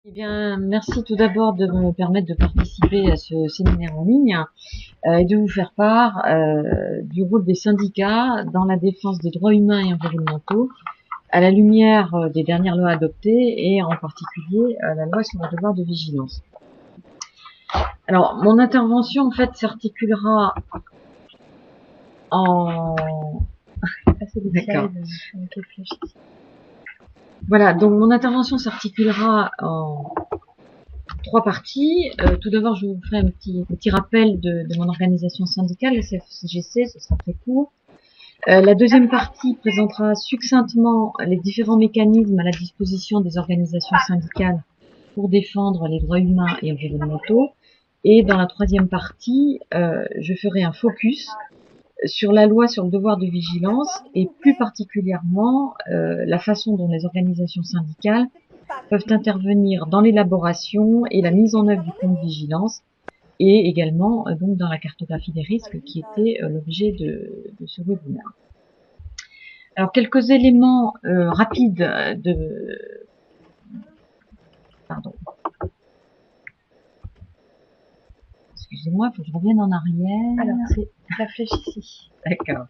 Eh bien, merci tout d'abord de me permettre de participer à ce séminaire en ligne et de vous faire part du rôle des syndicats dans la défense des droits humains et environnementaux à la lumière des dernières lois adoptées et en particulier la loi sur le devoir de vigilance. Alors, mon intervention en fait s'articulera en... D'accord. Voilà, donc mon intervention s'articulera en trois parties. Tout d'abord, je vous ferai un petit rappel de mon organisation syndicale, la CFCGC, ce sera très court. La deuxième partie présentera succinctement les différents mécanismes à la disposition des organisations syndicales pour défendre les droits humains et environnementaux. Et dans la troisième partie, je ferai un focus sur la loi sur le devoir de vigilance et plus particulièrement la façon dont les organisations syndicales peuvent intervenir dans l'élaboration et la mise en œuvre du plan de vigilance et également donc dans la cartographie des risques qui était l'objet de ce webinaire. Alors quelques éléments rapides de... Pardon. Excusez-moi, il faut que je revienne en arrière. Alors, réfléchis. D'accord.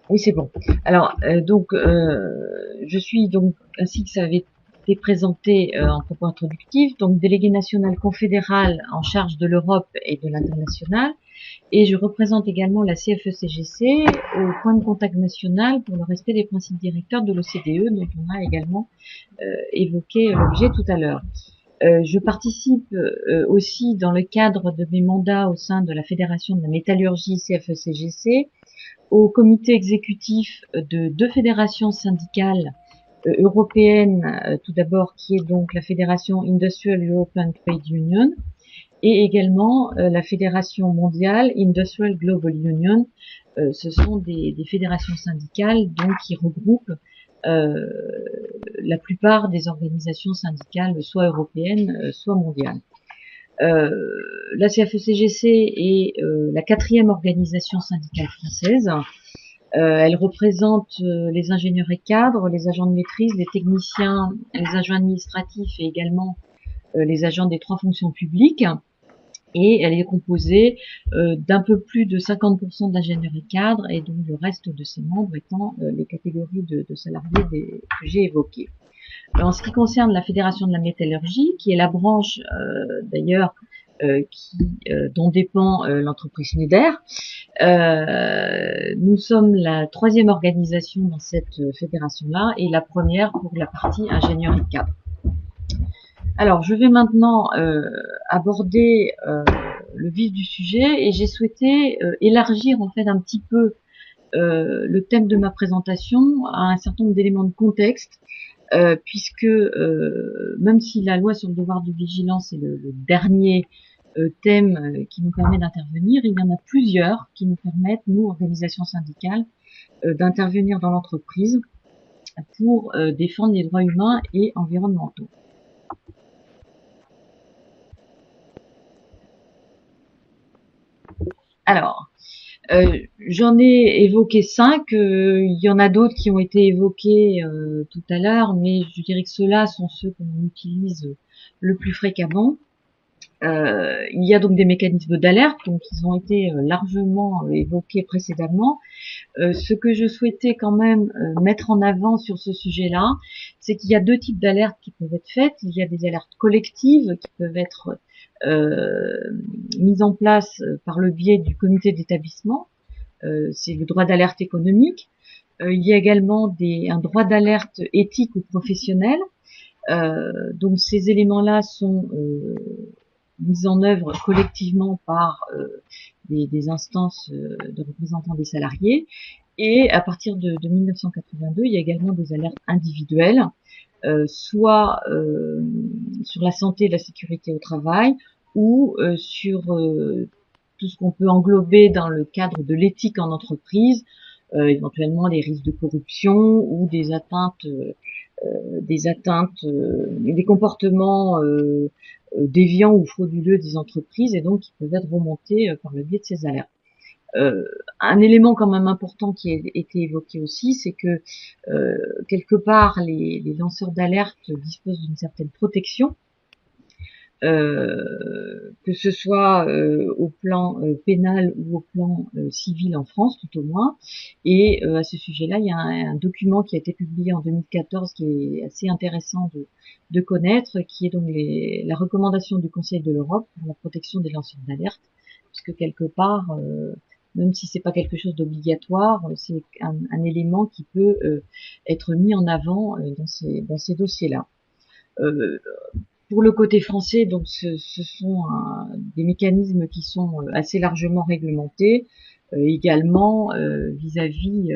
Oui, c'est bon. Alors, je suis donc, ainsi que ça avait été présenté en propos introductif, donc déléguée nationale confédérale en charge de l'Europe et de l'international, et je représente également la CFE-CGC au point de contact national pour le respect des principes directeurs de l'OCDE, dont on a également évoqué l'objet tout à l'heure. Je participe aussi dans le cadre de mes mandats au sein de la Fédération de la métallurgie CFE-CGC, au comité exécutif de deux fédérations syndicales européennes, tout d'abord qui est donc la Fédération Industrial European Trade Union et également la Fédération mondiale Industrial Global Union. Ce sont des fédérations syndicales donc qui regroupent la plupart des organisations syndicales, soit européennes, soit mondiales. La CFE-CGC est la quatrième organisation syndicale française. Elle représente les ingénieurs et cadres, les agents de maîtrise, les techniciens, les agents administratifs et également les agents des trois fonctions publiques. Et elle est composée d'un peu plus de 50% d'ingénieurs et cadres, et donc le reste de ses membres étant les catégories de salariés que j'ai évoquées. En ce qui concerne la Fédération de la métallurgie, qui est la branche d'ailleurs dont dépend l'entreprise Schneider, nous sommes la troisième organisation dans cette fédération-là et la première pour la partie ingénieur et cadre. Alors, je vais maintenant aborder le vif du sujet et j'ai souhaité élargir en fait un petit peu le thème de ma présentation à un certain nombre d'éléments de contexte, puisque même si la loi sur le devoir de vigilance est le dernier thème qui nous permet d'intervenir, il y en a plusieurs qui nous permettent, nous, organisations syndicales, d'intervenir dans l'entreprise pour défendre les droits humains et environnementaux. Alors, j'en ai évoqué 5, il y en a d'autres qui ont été évoqués tout à l'heure, mais je dirais que ceux-là sont ceux qu'on utilise le plus fréquemment. Il y a donc des mécanismes d'alerte, donc ils ont été largement évoqués précédemment. Ce que je souhaitais quand même mettre en avant sur ce sujet-là, c'est qu'il y a deux types d'alertes qui peuvent être faites. Il y a des alertes collectives qui peuvent être mises en place par le biais du comité d'établissement. C'est le droit d'alerte économique. Il y a également un droit d'alerte éthique ou professionnel. Donc ces éléments-là sont mis en œuvre collectivement par des instances de représentants des salariés. Et à partir de 1982, il y a également des alertes individuelles, soit sur la santé et la sécurité au travail, ou sur tout ce qu'on peut englober dans le cadre de l'éthique en entreprise, éventuellement les risques de corruption ou des atteintes, des comportements déviants ou frauduleux des entreprises, et donc qui peuvent être remontés par le biais de ces alertes. Un élément quand même important qui a été évoqué aussi, c'est que quelque part les lanceurs d'alerte disposent d'une certaine protection, que ce soit au plan pénal ou au plan civil en France tout au moins. Et à ce sujet-là, il y a un document qui a été publié en 2014 qui est assez intéressant de connaître, qui est donc la recommandation du Conseil de l'Europe pour la protection des lanceurs d'alerte, puisque quelque part, même si c'est pas quelque chose d'obligatoire, c'est un élément qui peut être mis en avant dans ces dossiers-là. Pour le côté français, donc ce sont des mécanismes qui sont assez largement réglementés, également vis-à-vis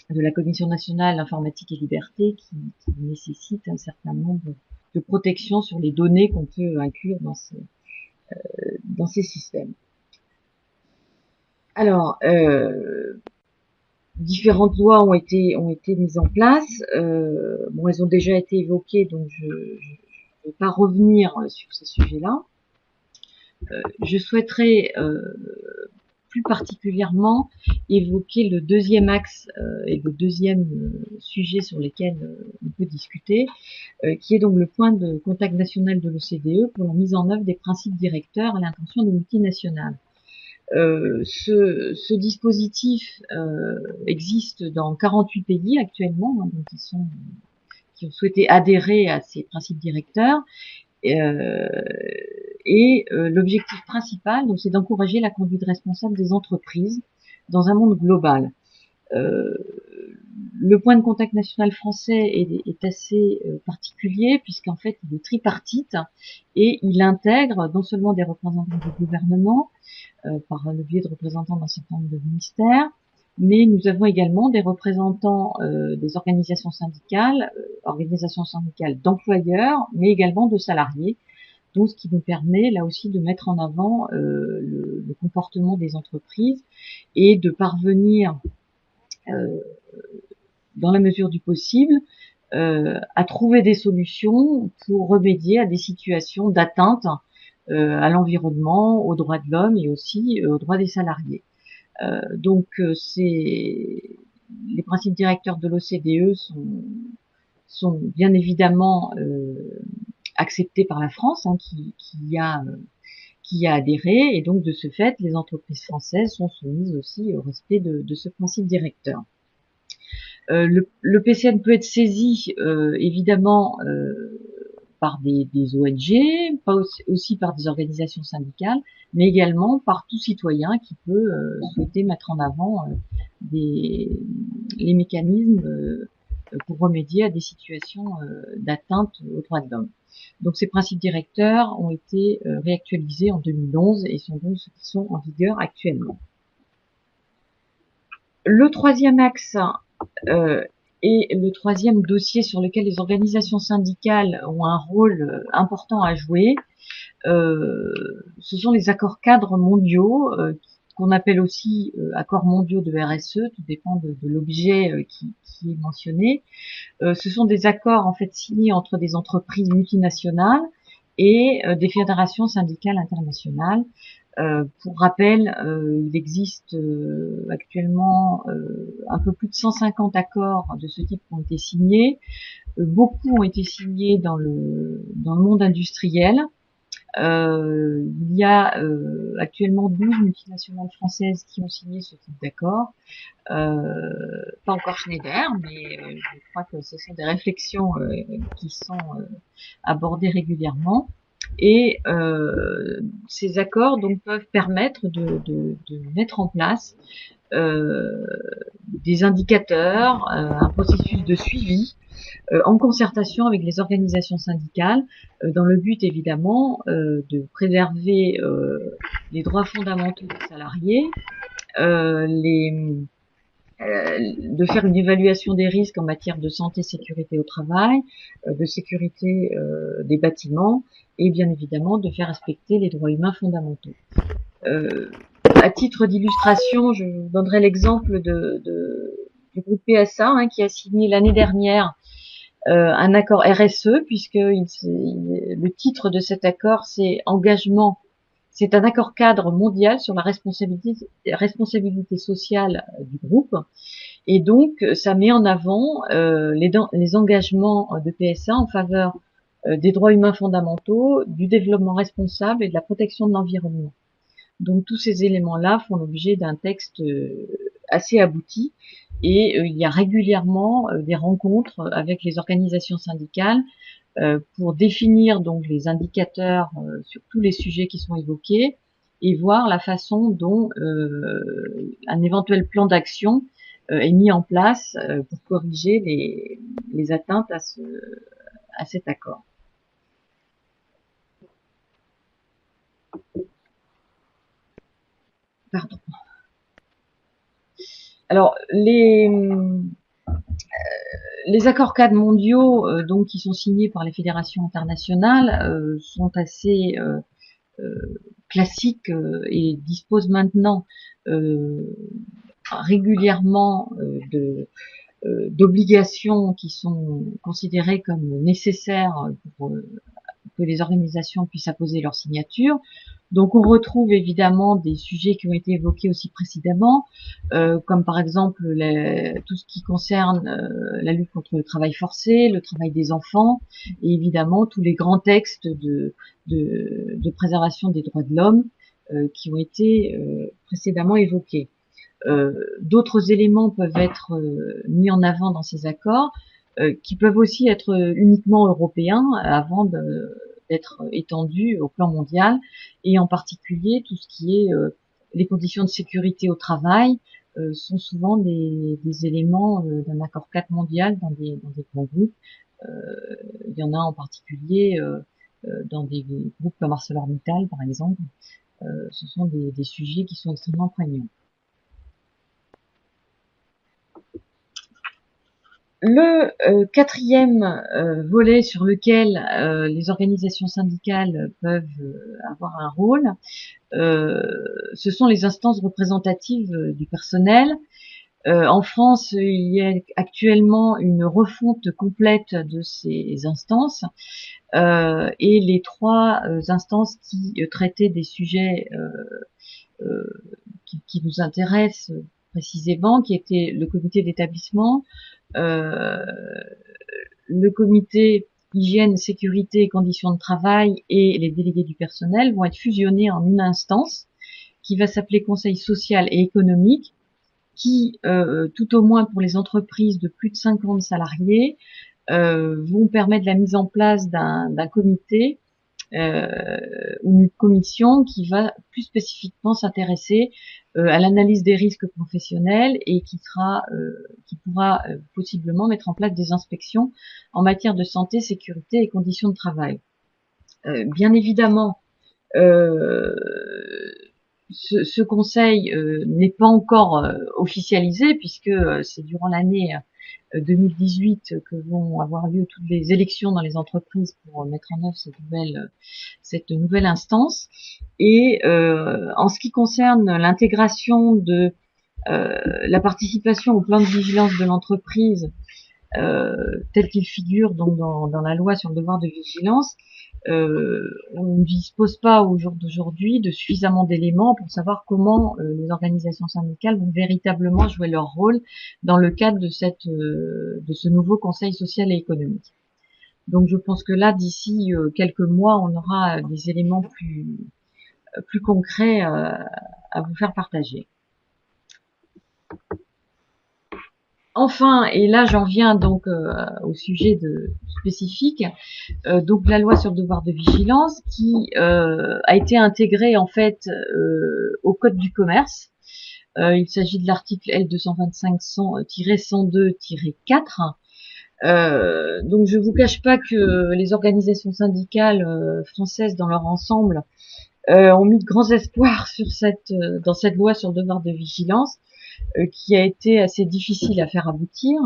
de la Commission nationale informatique et liberté qui nécessite un certain nombre de protections sur les données qu'on peut inclure dans ces systèmes. Alors, différentes lois ont été mises en place. Bon, elles ont déjà été évoquées, donc je ne vais pas revenir sur ces sujets-là. Je souhaiterais plus particulièrement évoquer le deuxième axe et le deuxième sujet sur lesquels on peut discuter, qui est donc le point de contact national de l'OCDE pour la mise en œuvre des principes directeurs à l'intention des multinationales. Ce dispositif existe dans 48 pays actuellement, hein, donc qui ont souhaité adhérer à ces principes directeurs. L'objectif principal, donc, c'est d'encourager la conduite responsable des entreprises dans un monde global. Le point de contact national français est assez particulier puisqu'en fait il est tripartite et il intègre non seulement des représentants du gouvernement par le biais de représentants d'un certain nombre de ministères, mais nous avons également des représentants des organisations syndicales d'employeurs, mais également de salariés. Donc, ce qui nous permet là aussi de mettre en avant le comportement des entreprises et de parvenir, dans la mesure du possible, à trouver des solutions pour remédier à des situations d'atteinte à l'environnement, aux droits de l'homme et aussi aux droits des salariés. Donc, les principes directeurs de l'OCDE sont bien évidemment accepté par la France, hein, qui y a adhéré, et donc de ce fait, les entreprises françaises sont soumises aussi au respect de ce principe directeur. Le PCN peut être saisi évidemment par des ONG, pas aussi par des organisations syndicales, mais également par tout citoyen qui peut souhaiter mettre en avant les mécanismes pour remédier à des situations d'atteinte aux droits de l'homme. Donc ces principes directeurs ont été réactualisés en 2011 et sont donc ceux qui sont en vigueur actuellement. Le troisième axe et le troisième dossier sur lequel les organisations syndicales ont un rôle important à jouer, ce sont les accords cadres mondiaux, qu'on appelle aussi accords mondiaux de RSE, tout dépend de l'objet qui est mentionné. Ce sont des accords en fait signés entre des entreprises multinationales et des fédérations syndicales internationales. Pour rappel, il existe actuellement un peu plus de 150 accords de ce type qui ont été signés. Beaucoup ont été signés dans le monde industriel. Il y a actuellement 12 multinationales françaises qui ont signé ce type d'accord. Pas encore Schneider, mais je crois que ce sont des réflexions qui sont abordées régulièrement. Et ces accords donc peuvent permettre de mettre en place des indicateurs, un processus de suivi en concertation avec les organisations syndicales, dans le but évidemment de préserver les droits fondamentaux des salariés, de faire une évaluation des risques en matière de santé et sécurité au travail, de sécurité des bâtiments, et bien évidemment de faire respecter les droits humains fondamentaux. À titre d'illustration, je vous donnerai l'exemple du groupe PSA hein, qui a signé l'année dernière un accord RSE, puisque le titre de cet accord c'est engagement C'est un accord cadre mondial sur la responsabilité sociale du groupe. Et donc, ça met en avant les engagements de PSA en faveur des droits humains fondamentaux, du développement responsable et de la protection de l'environnement. Donc, tous ces éléments-là font l'objet d'un texte assez abouti. Et il y a régulièrement des rencontres avec les organisations syndicales pour définir donc les indicateurs sur tous les sujets qui sont évoqués et voir la façon dont un éventuel plan d'action est mis en place pour corriger les atteintes à cet accord. Pardon. Alors, les accords cadres mondiaux, donc qui sont signés par les fédérations internationales, sont assez classiques et disposent maintenant régulièrement d'obligations qui sont considérées comme nécessaires pour que les organisations puissent apposer leur signature. Donc on retrouve évidemment des sujets qui ont été évoqués aussi précédemment, comme par exemple tout ce qui concerne la lutte contre le travail forcé, le travail des enfants, et évidemment tous les grands textes de préservation des droits de l'homme qui ont été précédemment évoqués. D'autres éléments peuvent être mis en avant dans ces accords, qui peuvent aussi être uniquement européens avant d'être étendus au plan mondial, et en particulier tout ce qui est les conditions de sécurité au travail sont souvent des éléments d'un accord cadre mondial dans des grands groupes. Il y en a en particulier dans des groupes comme ArcelorMittal par exemple. Ce sont des sujets qui sont extrêmement prégnants. Le quatrième volet sur lequel les organisations syndicales peuvent avoir un rôle, ce sont les instances représentatives du personnel. En France, il y a actuellement une refonte complète de ces instances et les trois instances qui traitaient des sujets qui nous intéressent précisément, qui étaient le comité d'établissement, le comité hygiène, sécurité et conditions de travail et les délégués du personnel vont être fusionnés en une instance qui va s'appeler Conseil social et économique, qui, tout au moins pour les entreprises de plus de 50 salariés, vont permettre la mise en place d'un comité ou une commission qui va plus spécifiquement s'intéresser à l'analyse des risques professionnels et qui pourra possiblement mettre en place des inspections en matière de santé, sécurité et conditions de travail. Bien évidemment, ce conseil n'est pas encore officialisé puisque c'est durant l'année 2018 que vont avoir lieu toutes les élections dans les entreprises pour mettre en œuvre cette nouvelle instance. Et en ce qui concerne l'intégration de la participation au plan de vigilance de l'entreprise tel qu'il figure donc dans la loi sur le devoir de vigilance, on ne dispose pas au jour d'aujourd'hui de suffisamment d'éléments pour savoir comment les organisations syndicales vont véritablement jouer leur rôle dans le cadre de ce nouveau Conseil social et économique. Donc je pense que là, d'ici quelques mois, on aura des éléments plus concrets à vous faire partager. Enfin, et là j'en viens donc au sujet spécifique, donc la loi sur le devoir de vigilance qui a été intégrée en fait au Code du commerce. Il s'agit de l'article L225-102-4. Donc je vous cache pas que les organisations syndicales françaises dans leur ensemble ont mis de grands espoirs dans cette loi sur le devoir de vigilance qui a été assez difficile à faire aboutir.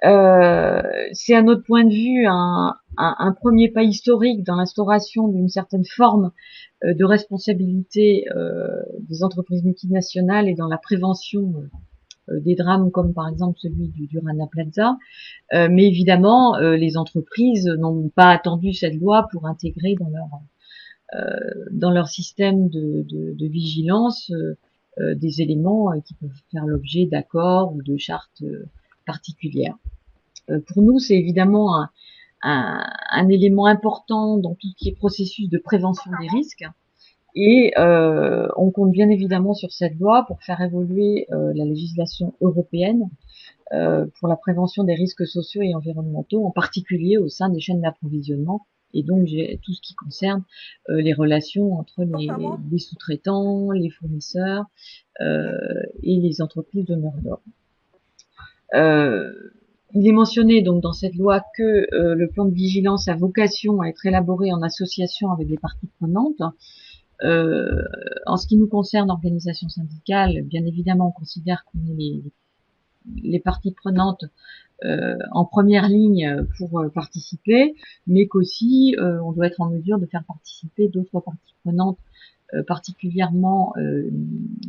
C'est à notre point de vue un premier pas historique dans l'instauration d'une certaine forme de responsabilité des entreprises multinationales et dans la prévention des drames comme par exemple celui du Rana Plaza. Mais évidemment, les entreprises n'ont pas attendu cette loi pour intégrer dans leur système de vigilance des éléments qui peuvent faire l'objet d'accords ou de chartes particulières. Pour nous, c'est évidemment un élément important dans tout ce qui est processus de prévention des risques. Et on compte bien évidemment sur cette loi pour faire évoluer la législation européenne pour la prévention des risques sociaux et environnementaux, en particulier au sein des chaînes d'approvisionnement, et donc tout ce qui concerne les relations entre les sous-traitants, les fournisseurs et les entreprises donneurs d'ordre. Il est mentionné donc dans cette loi que le plan de vigilance a vocation à être élaboré en association avec les parties prenantes. En ce qui nous concerne, organisations syndicales, bien évidemment, on considère qu'on est les parties prenantes en première ligne pour participer, mais qu'aussi on doit être en mesure de faire participer d'autres parties prenantes particulièrement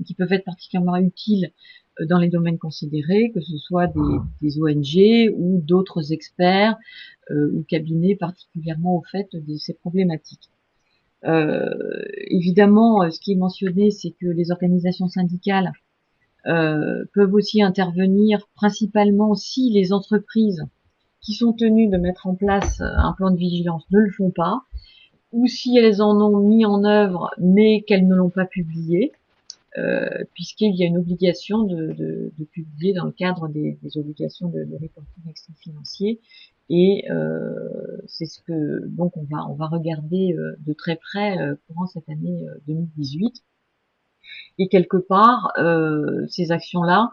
qui peuvent être particulièrement utiles dans les domaines considérés, que ce soit des ONG ou d'autres experts ou cabinets particulièrement au fait de ces problématiques. Évidemment, ce qui est mentionné, c'est que les organisations syndicales peuvent aussi intervenir principalement si les entreprises qui sont tenues de mettre en place un plan de vigilance ne le font pas, ou si elles en ont mis en œuvre mais qu'elles ne l'ont pas publié, puisqu'il y a une obligation de publier dans le cadre des obligations de reporting extra-financier. Et c'est ce que donc on va regarder de très près courant cette année 2018. Et quelque part, ces actions-là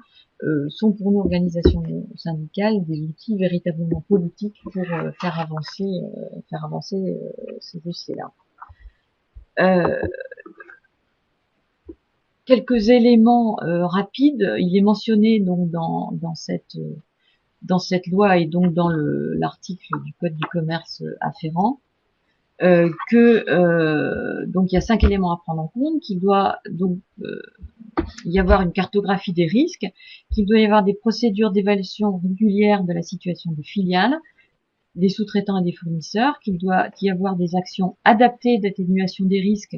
sont pour nous, organisations syndicales, des outils véritablement politiques pour faire avancer ces dossiers-là. Quelques éléments rapides. Il est mentionné donc dans cette loi et donc dans l'article du Code du commerce afférent que donc il y a 5 éléments à prendre en compte, qu'il doit donc y avoir une cartographie des risques, qu'il doit y avoir des procédures d'évaluation régulières de la situation des filiales, des sous-traitants et des fournisseurs, qu'il doit y avoir des actions adaptées d'atténuation des risques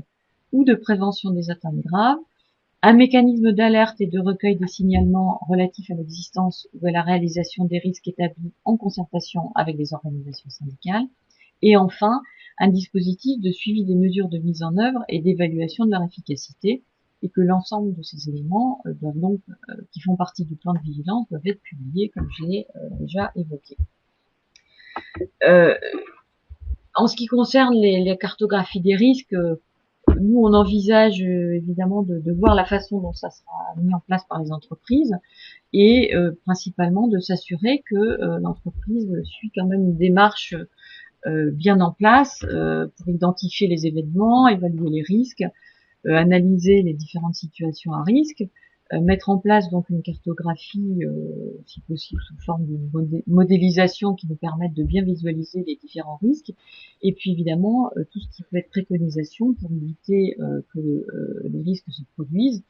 ou de prévention des atteintes graves, un mécanisme d'alerte et de recueil des signalements relatifs à l'existence ou à la réalisation des risques établis en concertation avec les organisations syndicales, et enfin, un dispositif de suivi des mesures de mise en œuvre et d'évaluation de leur efficacité, et que l'ensemble de ces éléments doivent donc, qui font partie du plan de vigilance, doivent être publiés, comme je l'ai déjà évoqué. En ce qui concerne les cartographies des risques, nous, on envisage évidemment de voir la façon dont ça sera mis en place par les entreprises et principalement de s'assurer que l'entreprise suit quand même une démarche bien en place pour identifier les événements, évaluer les risques, analyser les différentes situations à risque, mettre en place donc une cartographie, si possible sous forme d'une modélisation qui nous permette de bien visualiser les différents risques, et puis évidemment tout ce qui peut être préconisation pour éviter que les risques se produisent,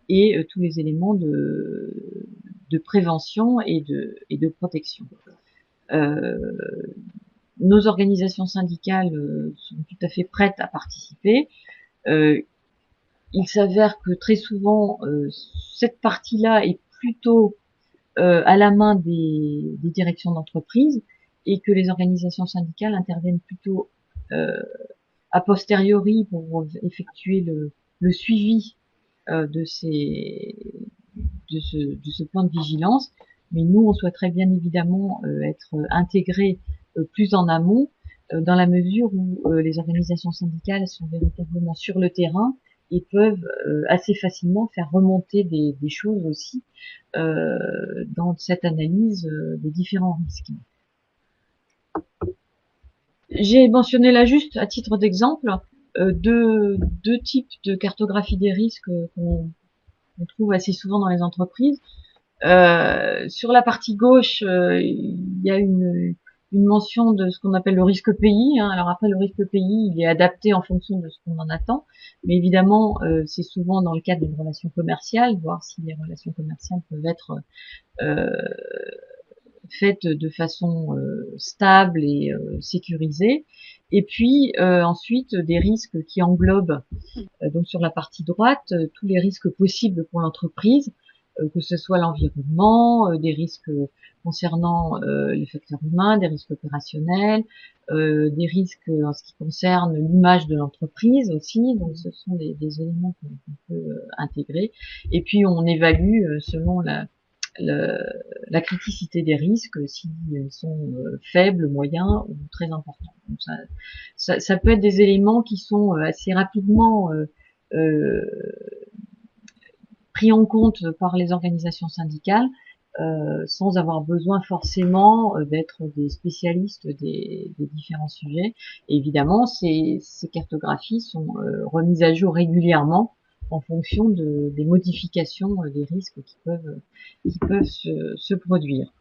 et tous les éléments de prévention et de protection. Nos organisations syndicales sont tout à fait prêtes à participer. Il s'avère que très souvent, cette partie-là est plutôt à la main des directions d'entreprise et que les organisations syndicales interviennent plutôt a posteriori pour effectuer le suivi de ce plan de vigilance. Mais nous, on souhaiterait bien évidemment être intégrés plus en amont, dans la mesure où les organisations syndicales sont véritablement sur le terrain et peuvent assez facilement faire remonter des choses aussi dans cette analyse des différents risques. J'ai mentionné là juste, à titre d'exemple, deux types de cartographie des risques qu'on trouve assez souvent dans les entreprises. Sur la partie gauche, il y a une mention de ce qu'on appelle le risque pays. Alors après, le risque pays, il est adapté en fonction de ce qu'on en attend. Mais évidemment, c'est souvent dans le cadre d'une relation commerciale, voir si les relations commerciales peuvent être faites de façon stable et sécurisée. Et puis ensuite des risques qui englobent donc sur la partie droite tous les risques possibles pour l'entreprise, que ce soit l'environnement, des risques concernant les facteurs humains, des risques opérationnels, des risques en ce qui concerne l'image de l'entreprise aussi. Donc ce sont des éléments qu'on peut intégrer. Et puis on évalue selon la criticité des risques, s'ils sont faibles, moyens ou très importants. Donc ça peut être des éléments qui sont assez rapidement euh, pris en compte par les organisations syndicales, sans avoir besoin forcément d'être des spécialistes des différents sujets. Et évidemment, ces cartographies sont remises à jour régulièrement en fonction des modifications des risques qui peuvent se produire.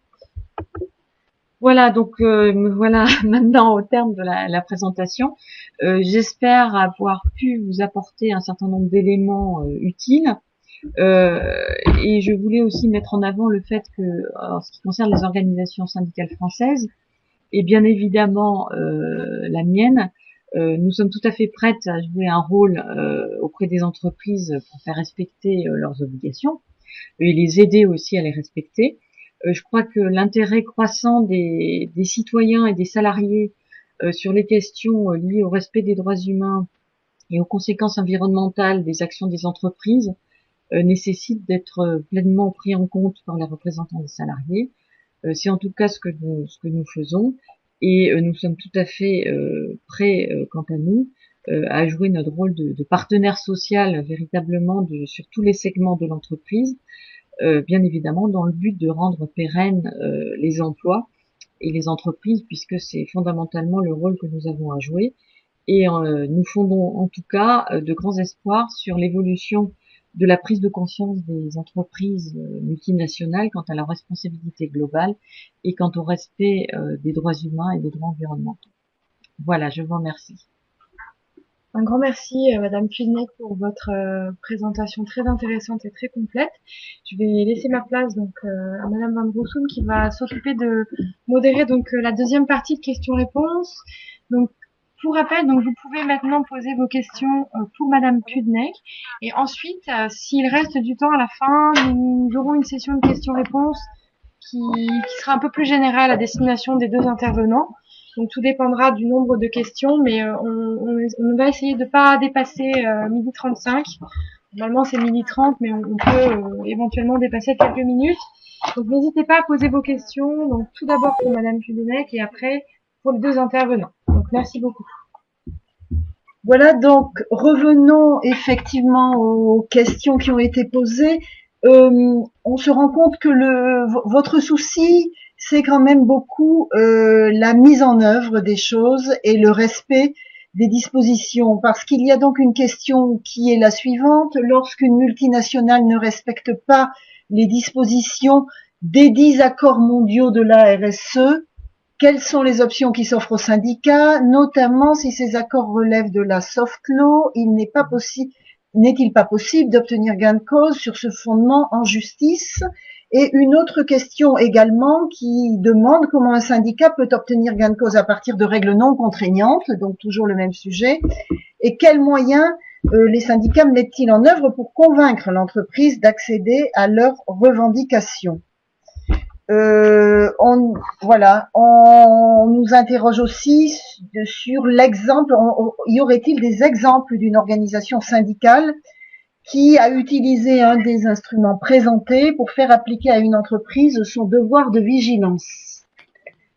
Voilà, donc me voilà maintenant au terme de la présentation. J'espère avoir pu vous apporter un certain nombre d'éléments utiles. Et je voulais aussi mettre en avant le fait que, en ce qui concerne les organisations syndicales françaises, et bien évidemment la mienne, nous sommes tout à fait prêtes à jouer un rôle auprès des entreprises pour faire respecter leurs obligations et les aider aussi à les respecter. Je crois que l'intérêt croissant des citoyens et des salariés sur les questions liées au respect des droits humains et aux conséquences environnementales des actions des entreprises nécessite d'être pleinement pris en compte par les représentants des salariés. C'est en tout cas ce que nous faisons, et nous sommes tout à fait prêts, quant à nous, à jouer notre rôle de partenaire social véritablement sur tous les segments de l'entreprise, bien évidemment dans le but de rendre pérennes les emplois et les entreprises, puisque c'est fondamentalement le rôle que nous avons à jouer. Et nous fondons en tout cas de grands espoirs sur l'évolution de la prise de conscience des entreprises multinationales quant à leur responsabilité globale et quant au respect des droits humains et des droits environnementaux. Voilà, je vous remercie. Un grand merci, Madame Pudnek, pour votre présentation très intéressante et très complète. Je vais laisser ma place donc à Madame Van Rossum qui va s'occuper de modérer donc la deuxième partie de questions-réponses. Donc pour rappel, donc vous pouvez maintenant poser vos questions pour Madame Pudnek et ensuite, s'il reste du temps à la fin, nous aurons une session de questions-réponses qui sera un peu plus générale à destination des deux intervenants. Donc tout dépendra du nombre de questions, mais on va essayer de pas dépasser 12h35. Normalement c'est 12h30, mais on peut éventuellement dépasser quelques minutes. Donc n'hésitez pas à poser vos questions. Donc tout d'abord pour Madame Pudnek et après pour les deux intervenants. Donc merci beaucoup. Voilà, donc revenons effectivement aux questions qui ont été posées. On se rend compte que votre souci, c'est quand même beaucoup la mise en œuvre des choses et le respect des dispositions. Parce qu'il y a donc une question qui est la suivante. Lorsqu'une multinationale ne respecte pas les dispositions des 10 accords mondiaux de la RSE, quelles sont les options qui s'offrent aux syndicats, notamment si ces accords relèvent de la soft law, n'est-il pas possible d'obtenir gain de cause sur ce fondement en justice? Et une autre question également qui demande comment un syndicat peut obtenir gain de cause à partir de règles non contraignantes, donc toujours le même sujet, et quels moyens les syndicats mettent-ils en œuvre pour convaincre l'entreprise d'accéder à leurs revendications? On nous interroge aussi sur l'exemple. Y aurait-il des exemples d'une organisation syndicale qui a utilisé un des instruments présentés pour faire appliquer à une entreprise son devoir de vigilance?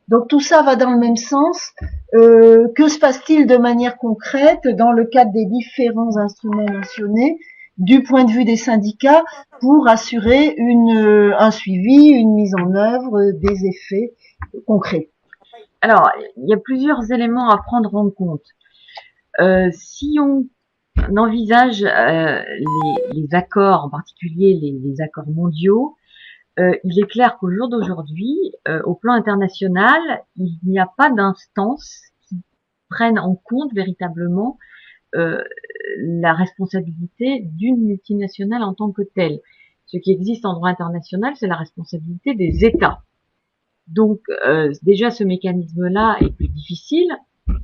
Donc tout ça va dans le même sens. Que se passe-t-il de manière concrète dans le cadre des différents instruments mentionnés du point de vue des syndicats pour assurer un suivi, une mise en œuvre des effets concrets? Alors, il y a plusieurs éléments à prendre en compte. Si on envisage les accords, en particulier les accords mondiaux, il est clair qu'au jour d'aujourd'hui, au plan international, il n'y a pas d'instance qui prenne en compte véritablement la responsabilité d'une multinationale en tant que telle. Ce qui existe en droit international, c'est la responsabilité des États. Donc déjà ce mécanisme-là est plus difficile.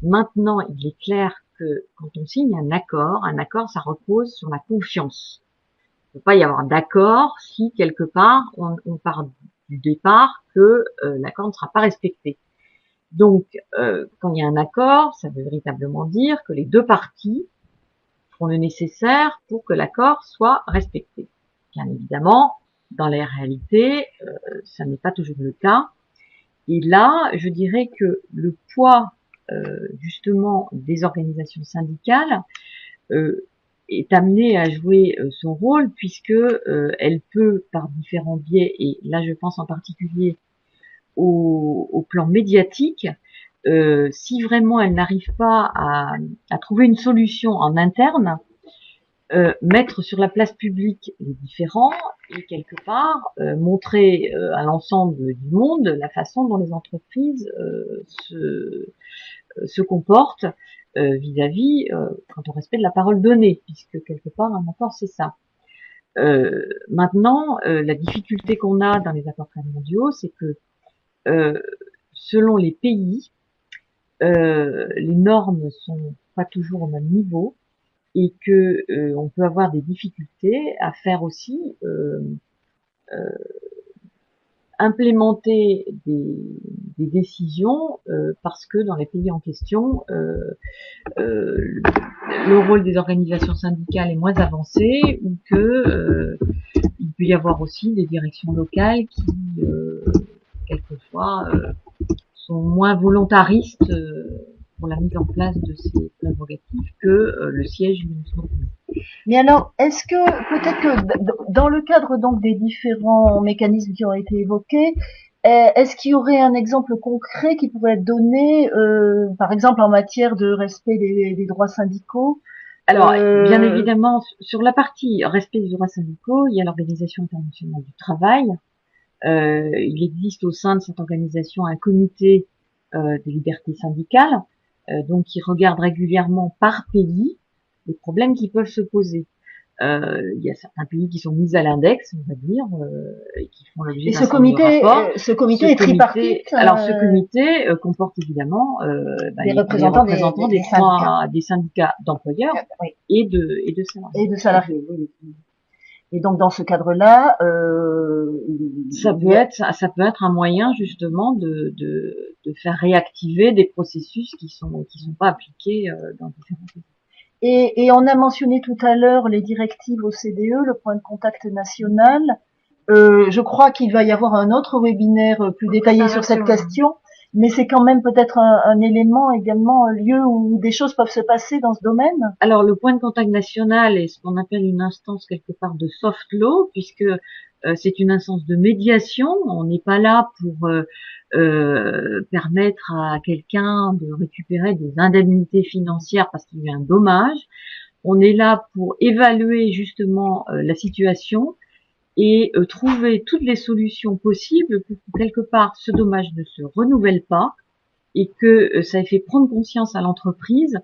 Maintenant, il est clair que quand on signe un accord, ça repose sur la confiance. Il ne peut pas y avoir d'accord si quelque part on part du départ que l'accord ne sera pas respecté. Donc, quand il y a un accord, ça veut véritablement dire que les deux parties font le nécessaire pour que l'accord soit respecté. Bien évidemment, dans la réalité, ça n'est pas toujours le cas. Et là, je dirais que le poids justement des organisations syndicales est amené à jouer son rôle puisque elle peut, par différents biais, et là je pense en particulier au plan médiatique, si vraiment elle n'arrive pas à trouver une solution en interne, mettre sur la place publique les différends et quelque part montrer à l'ensemble du monde la façon dont les entreprises se comportent vis-à-vis quand on respecte la parole donnée, puisque quelque part un accord c'est ça. Maintenant, la difficulté qu'on a dans les accords cadres mondiaux, c'est que selon les pays, les normes sont pas toujours au même niveau et que on peut avoir des difficultés à faire aussi implémenter des décisions parce que dans les pays en question, le rôle des organisations syndicales est moins avancé ou que il peut y avoir aussi des directions locales qui quelquefois sont moins volontaristes pour la mise en place de ces prérogatives que le siège d'une entreprise. Mais alors, est-ce que peut-être que dans le cadre donc des différents mécanismes qui ont été évoqués, est-ce qu'il y aurait un exemple concret qui pourrait être donné, par exemple en matière de respect des droits syndicaux? Alors, bien évidemment, sur la partie respect des droits syndicaux, il y a l'Organisation internationale du travail. Il existe au sein de cette organisation un comité des libertés syndicales, donc qui regarde régulièrement par pays les problèmes qui peuvent se poser. Il y a certains pays qui sont mis à l'index, on va dire, et qui font l'objet d'un certain nombre de rapports. Ce comité est tripartite. Alors ce comité comporte évidemment des représentants des syndicats d'employeurs oui. et de salariés. Et de salariés. Oui. Et donc dans ce cadre-là, ça peut être un moyen justement de faire réactiver des processus qui sont pas appliqués dans différents pays. Et on a mentionné tout à l'heure les directives OCDE, le point de contact national. Je crois qu'il va y avoir un autre webinaire plus détaillé sur cette question, mais c'est quand même peut-être un élément également, un lieu où des choses peuvent se passer dans ce domaine. Alors le point de contact national est ce qu'on appelle une instance quelque part de soft law, puisque c'est une instance de médiation. On n'est pas là pour permettre à quelqu'un de récupérer des indemnités financières parce qu'il y a eu un dommage. On est là pour évaluer justement la situation et trouver toutes les solutions possibles pour que quelque part ce dommage ne se renouvelle pas et que ça ait fait prendre conscience à l'entreprise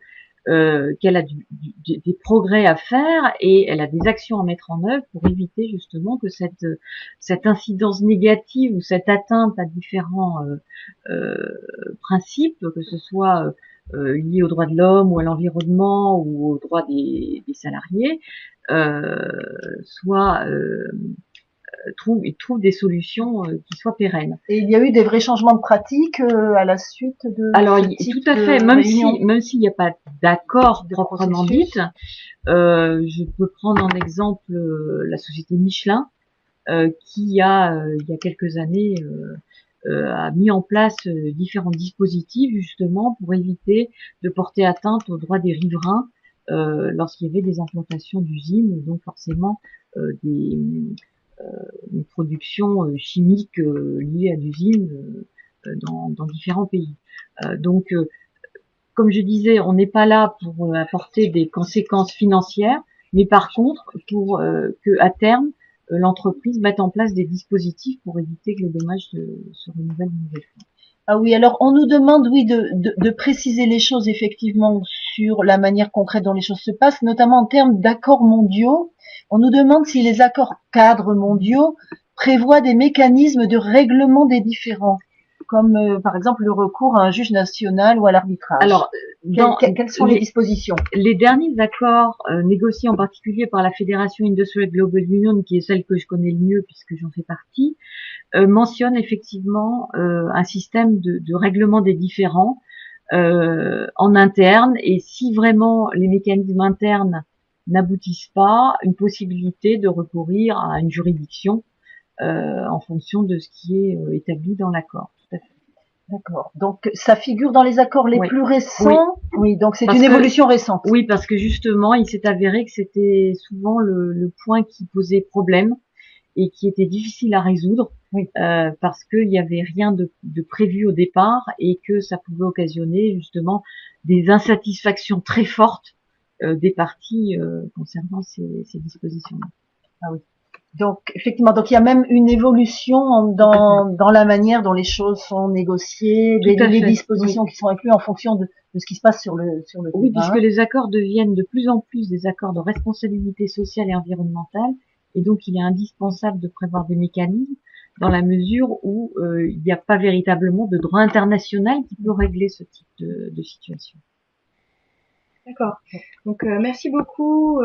qu'elle a des progrès à faire et elle a des actions à mettre en œuvre pour éviter justement que cette incidence négative ou cette atteinte à différents principes, que ce soit lié aux droits de l'homme ou à l'environnement ou aux droits des salariés, soit trouve des solutions qui soient pérennes. Et il y a eu des vrais changements de pratique à la suite de Alors, ce type tout à fait, même s'il n'y a pas d'accord proprement dit, je peux prendre en exemple la société Michelin, qui il y a quelques années a mis en place différents dispositifs justement pour éviter de porter atteinte aux droits des riverains lorsqu'il y avait des implantations d'usines et donc forcément une production chimique liée à l'usine dans différents pays. Donc, comme je disais, on n'est pas là pour apporter des conséquences financières, mais par contre pour que à terme l'entreprise mette en place des dispositifs pour éviter que les dommages se renouvellent une nouvelle fois. Ah oui, alors on nous demande, oui, de préciser les choses effectivement sur la manière concrète dont les choses se passent, notamment en termes d'accords mondiaux. On nous demande si les accords cadres mondiaux prévoient des mécanismes de règlement des différends. comme par exemple le recours à un juge national ou à l'arbitrage. Alors, quelles sont les dispositions? Les derniers accords négociés en particulier par la Fédération Industrial Global Union, qui est celle que je connais le mieux puisque j'en fais partie, mentionnent effectivement un système de règlement des différends en interne, et si vraiment les mécanismes internes n'aboutissent pas, une possibilité de recourir à une juridiction en fonction de ce qui est établi dans l'accord. Tout à fait. D'accord. Donc ça figure dans les accords les plus récents. Oui, donc c'est une évolution récente. Oui, parce que justement, il s'est avéré que c'était souvent le point qui posait problème et qui était difficile à résoudre, parce qu'il n'y avait rien de prévu au départ et que ça pouvait occasionner justement des insatisfactions très fortes des parties concernant ces dispositions-là. Ah oui. Donc effectivement, donc il y a même une évolution dans la manière dont les choses sont négociées, les dispositions qui sont incluses en fonction de ce qui se passe sur le terrain. Oui, puisque les accords deviennent de plus en plus des accords de responsabilité sociale et environnementale, et donc il est indispensable de prévoir des mécanismes dans la mesure où il n'y a pas véritablement de droit international qui peut régler ce type de situation. D'accord. Donc merci beaucoup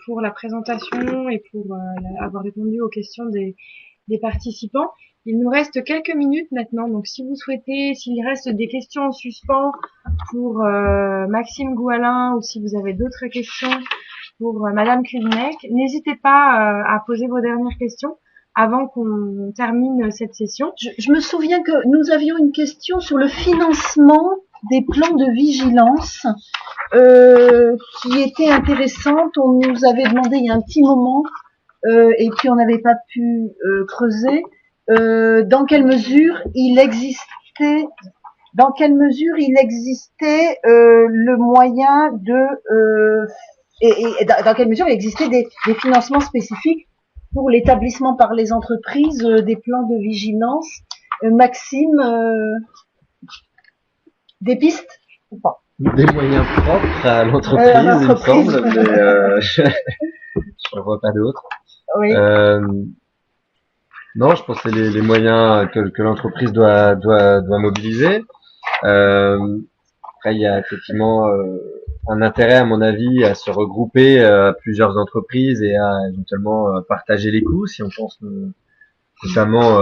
pour la présentation et pour avoir répondu aux questions des participants. Il nous reste quelques minutes maintenant, donc si vous souhaitez, s'il reste des questions en suspens pour Maxime Goualin, ou si vous avez d'autres questions pour Madame Kluinek, n'hésitez pas à poser vos dernières questions avant qu'on termine cette session. Je me souviens que nous avions une question sur le financement des plans de vigilance qui était intéressante. On nous avait demandé il y a un petit moment et puis on n'avait pas pu creuser dans quelle mesure il existait le moyen de et dans quelle mesure il existait des financements spécifiques pour l'établissement par les entreprises des plans de vigilance. Maxime, des pistes ou pas? Des moyens propres à l'entreprise, il me semble, mais je ne vois pas d'autres. Oui. Non, je pense que c'est les moyens que l'entreprise doit mobiliser. Après, il y a effectivement un intérêt, à mon avis, à se regrouper à plusieurs entreprises et à éventuellement partager les coûts, si on pense notamment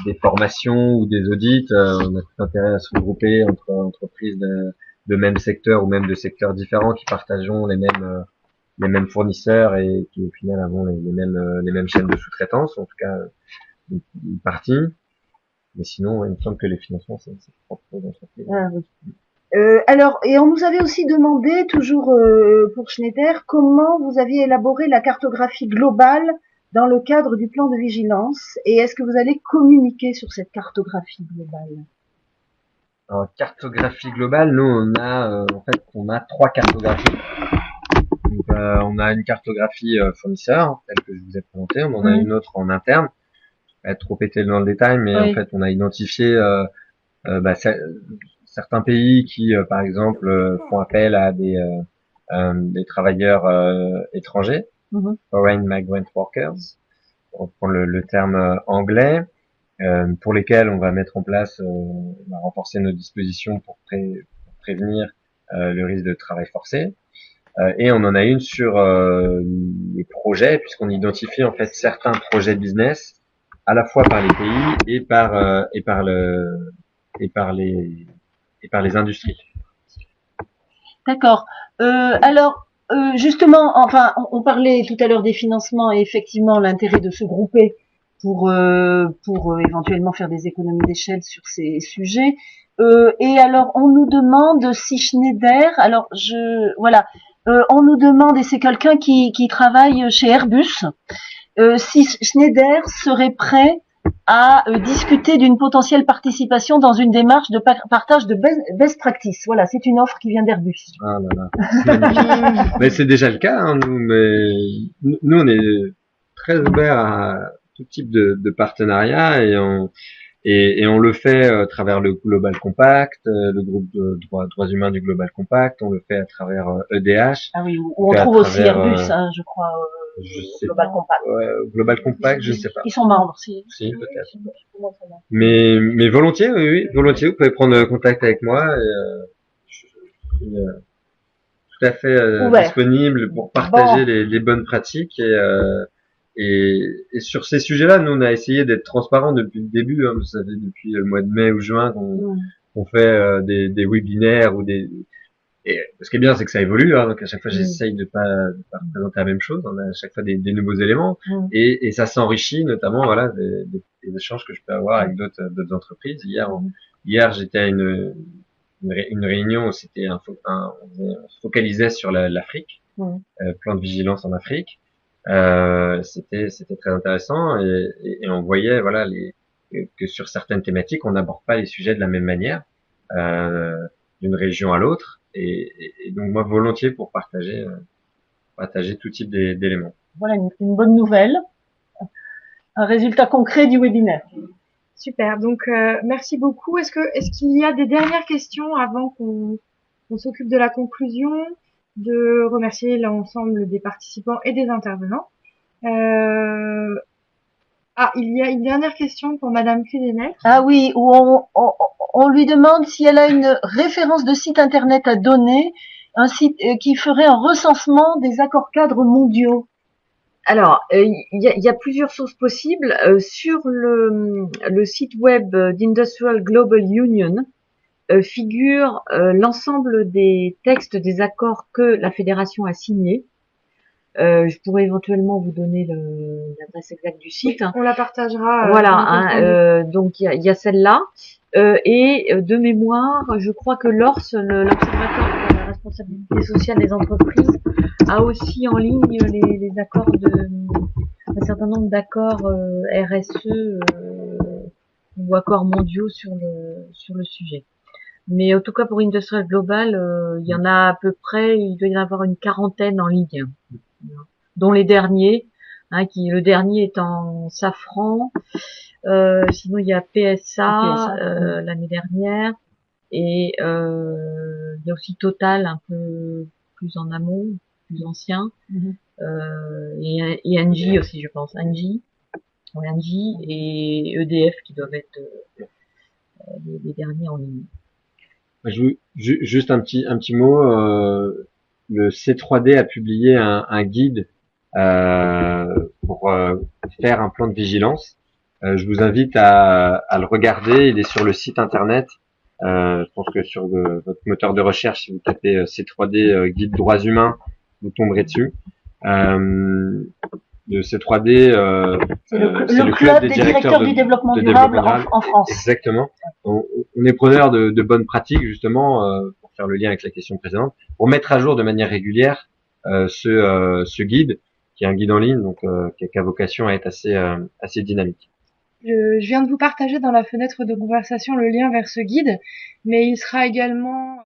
des formations ou des audits. On a tout intérêt à se regrouper entre entreprises de même secteur ou même de secteurs différents qui partageons les mêmes fournisseurs et qui au final avons les mêmes chaînes de sous-traitance, en tout cas une partie. Mais sinon, il me semble que les financements, c'est propre aux entreprises. Ah, oui. Alors, et on nous avait aussi demandé, toujours pour Schneider, comment vous aviez élaboré la cartographie globale dans le cadre du plan de vigilance, et est-ce que vous allez communiquer sur cette cartographie globale? Alors, cartographie globale, nous on a 3 cartographies. Donc, on a une cartographie fournisseur, telle que je vous ai présentée. On en a une autre en interne. Je vais pas être trop pété dans le détail, mais en fait, on a identifié certains pays qui, par exemple, font appel à des travailleurs étrangers, foreign migrant workers, pour prendre le terme anglais, pour lesquels on va mettre en place, on va renforcer nos dispositions pour prévenir le risque de travail forcé. Et on en a une sur les projets, puisqu'on identifie en fait certains projets de business à la fois par les pays et par les industries. D'accord. Alors justement, enfin, on parlait tout à l'heure des financements et effectivement l'intérêt de se grouper pour éventuellement faire des économies d'échelle sur ces sujets. Et alors on nous demande si Schneider, on nous demande, et c'est quelqu'un qui travaille chez Airbus, si Schneider serait prêt à discuter d'une potentielle participation dans une démarche de partage de best practice. Voilà, c'est une offre qui vient d'Airbus. Ah là là. Mais c'est déjà le cas, hein, nous on est très ouverts à tout type de partenariat et on le fait à travers le Global Compact, le groupe de droits humains du Global Compact, on le fait à travers EDH. Ah oui, où on trouve aussi Airbus, hein, je crois. Je sais Global Compact. Global Compact, je sais pas. Ils sont membres, si. Si, peut-être. Mais volontiers, oui, volontiers. Vous pouvez prendre contact avec moi. Je suis tout à fait disponible pour partager les bonnes pratiques et sur ces sujets-là, nous on a essayé d'être transparents depuis le début. Hein, vous savez, depuis le mois de mai ou juin qu'on fait des webinaires ou des. Et ce qui est bien, c'est que ça évolue. Hein, donc à chaque fois, j'essaye de pas représenter la même chose. On a à chaque fois des nouveaux éléments et ça s'enrichit, notamment voilà des échanges que je peux avoir avec d'autres entreprises. Hier, j'étais à une réunion où c'était on se focalisait sur l'Afrique, plan de vigilance en Afrique. C'était très intéressant et on voyait voilà que sur certaines thématiques, on n'aborde pas les sujets de la même manière d'une région à l'autre. Et donc moi volontiers pour partager tout type d'éléments. Voilà une bonne nouvelle, un résultat concret du webinaire. Super. Donc merci beaucoup. Est-ce qu'il y a des dernières questions avant qu'on s'occupe de la conclusion, de remercier l'ensemble des participants et des intervenants. Il y a une dernière question pour Madame Cudenet. Ah oui, où on lui demande si elle a une référence de site internet à donner, un site qui ferait un recensement des accords cadres mondiaux. Alors, il y a plusieurs sources possibles. Sur le site web d'Industrial Global Union figure l'ensemble des textes des accords que la fédération a signés. Je pourrais éventuellement vous donner l'adresse exacte du site. Oui, on la partagera. Voilà, donc il y a celle-là. Et de mémoire, je crois que l'Observatoire pour la responsabilité sociale des entreprises, a aussi en ligne les accords un certain nombre d'accords RSE ou accords mondiaux sur le sujet. Mais en tout cas pour Industrial Global, il y en a à peu près, il doit y en avoir une quarantaine en ligne, dont les derniers, le dernier est en safran. Sinon il y a PSA, l'année dernière, et il y a aussi Total un peu plus en amont, plus ancien, et Engie aussi je pense, Engie et EDF qui doivent être les derniers en ligne. Juste un petit mot. Le C3D a publié un guide pour faire un plan de vigilance. Je vous invite à le regarder. Il est sur le site internet. Je pense que sur votre moteur de recherche, si vous tapez C3D guide droits humains, vous tomberez dessus. Le C3D, c'est le club des directeurs du développement durable en France. Exactement. On est preneur de bonnes pratiques justement pour faire le lien avec la question précédente, pour mettre à jour de manière régulière ce guide, qui est un guide en ligne, donc qui a vocation à être assez dynamique. Je viens de vous partager dans la fenêtre de conversation le lien vers ce guide, mais il sera également